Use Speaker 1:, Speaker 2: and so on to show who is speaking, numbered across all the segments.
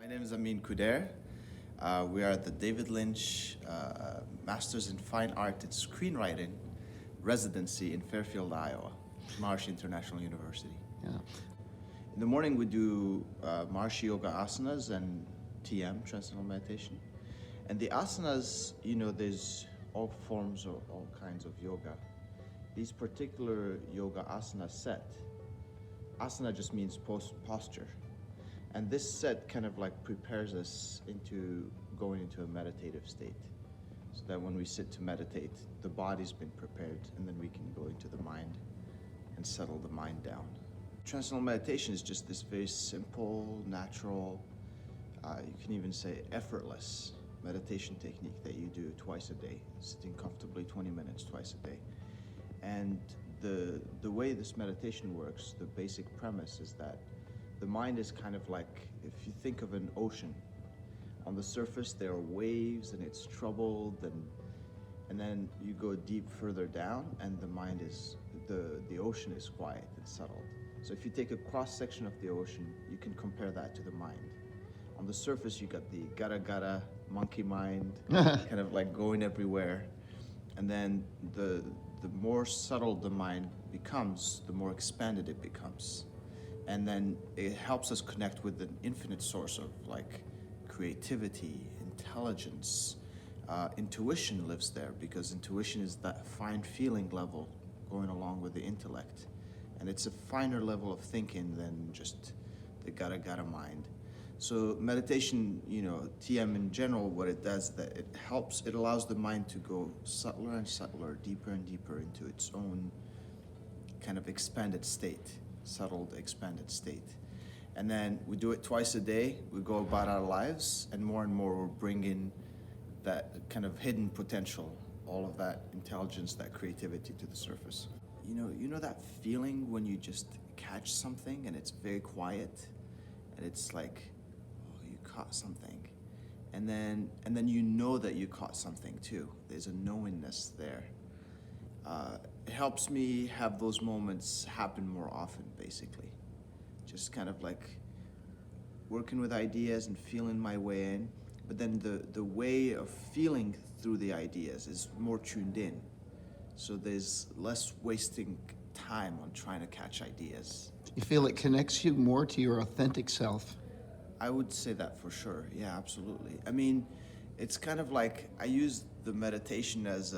Speaker 1: My name is Amine Kouider. We are at the David Lynch Masters in Fine Art and Screenwriting residency in Fairfield, Iowa, Maharishi International University.
Speaker 2: Yeah.
Speaker 1: In the morning, we do Maharishi Yoga asanas and TM, Transcendental Meditation. And the asanas, there's all forms or all kinds of yoga. These particular yoga asana set, asana just means posture. And this set kind of like prepares us into going into a meditative state. So that when we sit to meditate, the body's been prepared, and then we can go into the mind and settle the mind down. Transcendental meditation is just this very simple, natural, you can even say effortless meditation technique that you do twice a day, sitting comfortably 20 minutes twice a day. And the way this meditation works, the basic premise is that the mind is kind of like, if you think of an ocean, on the surface there are waves and it's troubled, and then you go deep further down and the mind is, the ocean is quiet and settled. So if you take a cross section of the ocean, you can compare that to the mind. On the surface you got the gara monkey mind, kind of like going everywhere. And then the more subtle the mind becomes, the more expanded it becomes. And then it helps us connect with an infinite source of like creativity, intelligence. Intuition lives there, because intuition is that fine feeling level going along with the intellect. And it's a finer level of thinking than just the gara mind. So meditation, TM in general, what it does, that it allows the mind to go subtler and subtler, deeper and deeper into its own kind of expanded state, settled, expanded state. And then we do it twice a day. We go about our lives, and more we're bringing that kind of hidden potential, all of that intelligence, that creativity to the surface. You know that feeling when you just catch something and it's very quiet, and it's like, oh, you caught something, and then you know that you caught something too. There's a knowingness there. It helps me have those moments happen more often, basically. Just kind of like working with ideas and feeling my way in, but then the way of feeling through the ideas is more tuned in. So there's less wasting time on trying to catch ideas.
Speaker 2: You feel it connects you more to your authentic self?
Speaker 1: I would say that for sure. Yeah, absolutely. I mean, it's kind of like I use the meditation as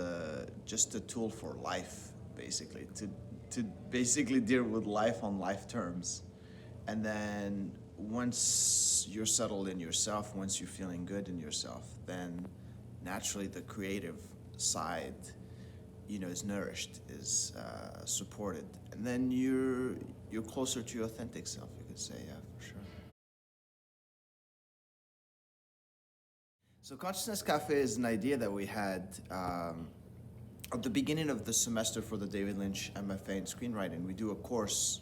Speaker 1: just a tool for life, basically, to basically deal with life on life terms. And then once you're settled in yourself, once you're feeling good in yourself, then naturally the creative side, is nourished, is supported, and then you're closer to your authentic self, you could say, yeah, for sure. So Consciousness Cafe is an idea that we had at the beginning of the semester for the David Lynch MFA in Screenwriting. We do a course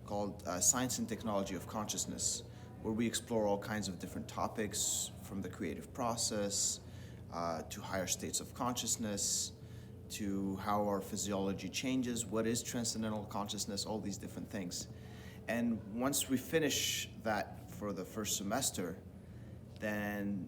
Speaker 1: called Science and Technology of Consciousness, where we explore all kinds of different topics, from the creative process to higher states of consciousness, to how our physiology changes, what is transcendental consciousness, all these different things. And once we finish that for the first semester, then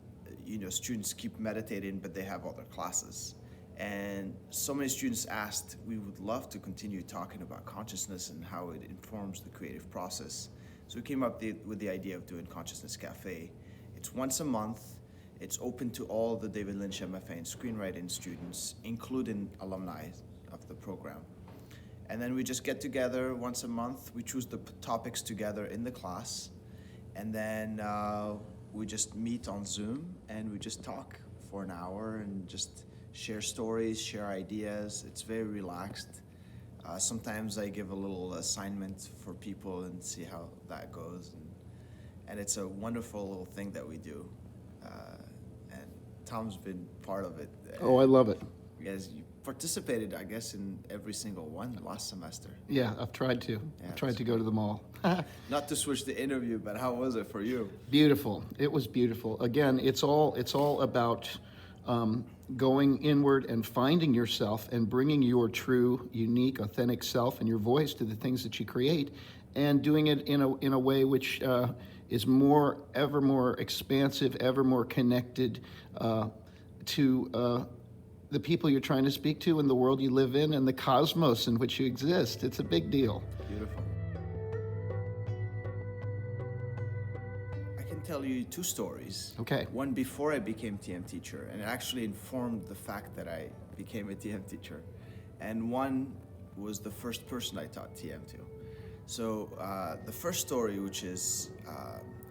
Speaker 1: students keep meditating, but they have other classes. And so many students asked, we would love to continue talking about consciousness and how it informs the creative process. So we came up with the idea of doing Consciousness Cafe. It's once a month. It's open to all the David Lynch MFA and Screenwriting students, including alumni of the program. And then we just get together once a month. We choose the topics together in the class. And then we just meet on Zoom, and we just talk for an hour and just share stories, share ideas. It's very relaxed. Sometimes I give a little assignment for people and see how that goes. And it's a wonderful little thing that we do. And Tom's been part of it.
Speaker 2: Oh, I love it.
Speaker 1: Yes, you participated, I guess, in every single one last semester.
Speaker 2: Yeah, I've tried to.
Speaker 1: Yeah,
Speaker 2: I've tried to go to them all.
Speaker 1: Not to switch the interview, but how was it for you?
Speaker 2: Beautiful. It was beautiful. Again, it's all about going inward and finding yourself and bringing your true, unique, authentic self and your voice to the things that you create, and doing it in a way which is ever more expansive, ever more connected to the people you're trying to speak to and the world you live in and the cosmos in which you exist. It's a big deal.
Speaker 1: Beautiful. I can tell you two stories.
Speaker 2: Okay.
Speaker 1: One before I became TM teacher, and it actually informed the fact that I became a TM teacher. And one was the first person I taught TM to. So the first story, which is,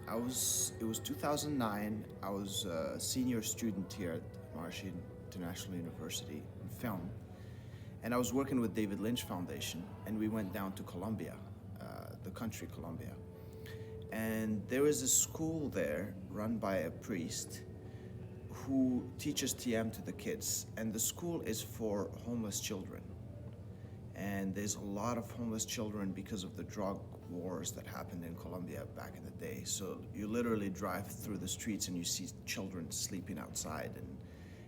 Speaker 1: it was 2009. I was a senior student here at Marshall International University in film. And I was working with David Lynch Foundation, and we went down to Colombia, the country Colombia. And there is a school there run by a priest who teaches TM to the kids. And the school is for homeless children. And there's a lot of homeless children because of the drug wars that happened in Colombia back in the day. So you literally drive through the streets and you see children sleeping outside. And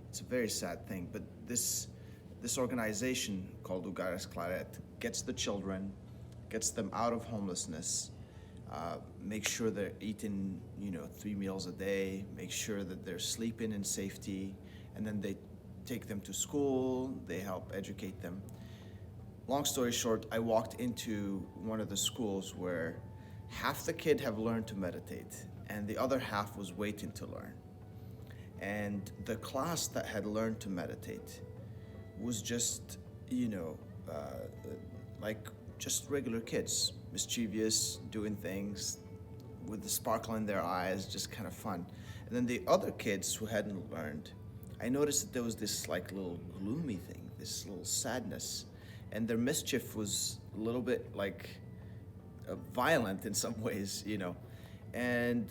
Speaker 1: it's a very sad thing. But this organization called Lugares Claret gets the children, gets them out of homelessness, make sure they're eating, 3 meals a day, make sure that they're sleeping in safety, and then they take them to school, they help educate them. Long story short, I walked into one of the schools where half the kids have learned to meditate, and the other half was waiting to learn. And the class that had learned to meditate was just, like just regular kids, mischievous, doing things with the sparkle in their eyes, just kind of fun. And then the other kids who hadn't learned, I noticed that there was this like little gloomy thing, this little sadness, and their mischief was a little bit like violent in some ways, and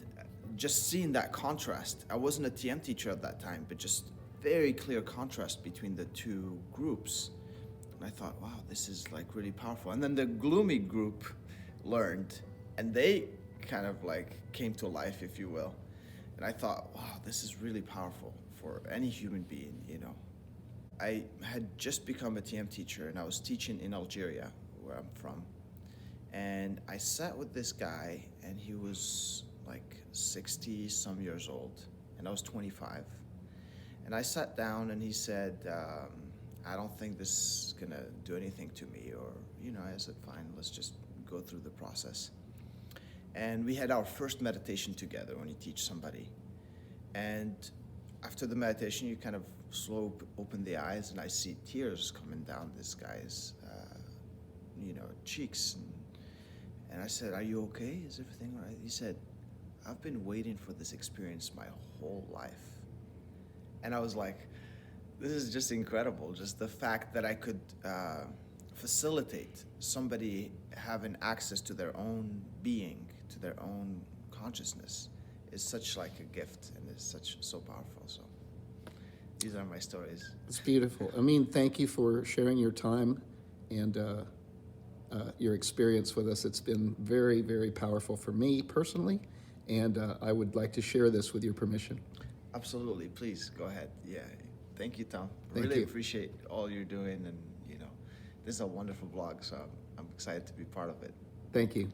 Speaker 1: just seeing that contrast. I wasn't a TM teacher at that time, but just very clear contrast between the two groups. And I thought, wow, this is like really powerful. And then the gloomy group learned, and they kind of like came to life, if you will. And I thought, wow, this is really powerful for any human being, I had just become a TM teacher, and I was teaching in Algeria, where I'm from. And I sat with this guy, and he was like 60 some years old, and I was 25. And I sat down, and he said, I don't think this is gonna do anything to me, or, I said, fine, let's just go through the process. And we had our first meditation together when you teach somebody. And after the meditation, you kind of slow open the eyes, and I see tears coming down this guy's, cheeks. And I said, are you okay? Is everything all right? He said, I've been waiting for this experience my whole life. And I was like, this is just incredible. Just the fact that I could facilitate somebody having access to their own being, to their own consciousness, is such like a gift, and it's so powerful. So these are my stories.
Speaker 2: It's beautiful. Amine, thank you for sharing your time and your experience with us. It's been very, very powerful for me personally, and I would like to share this with your permission.
Speaker 1: Absolutely. Please go ahead. Yeah. Thank you, Tom.
Speaker 2: Thank
Speaker 1: Really
Speaker 2: you.
Speaker 1: appreciate all you're doing, and this is a wonderful blog, so I'm excited to be part of it.
Speaker 2: Thank you.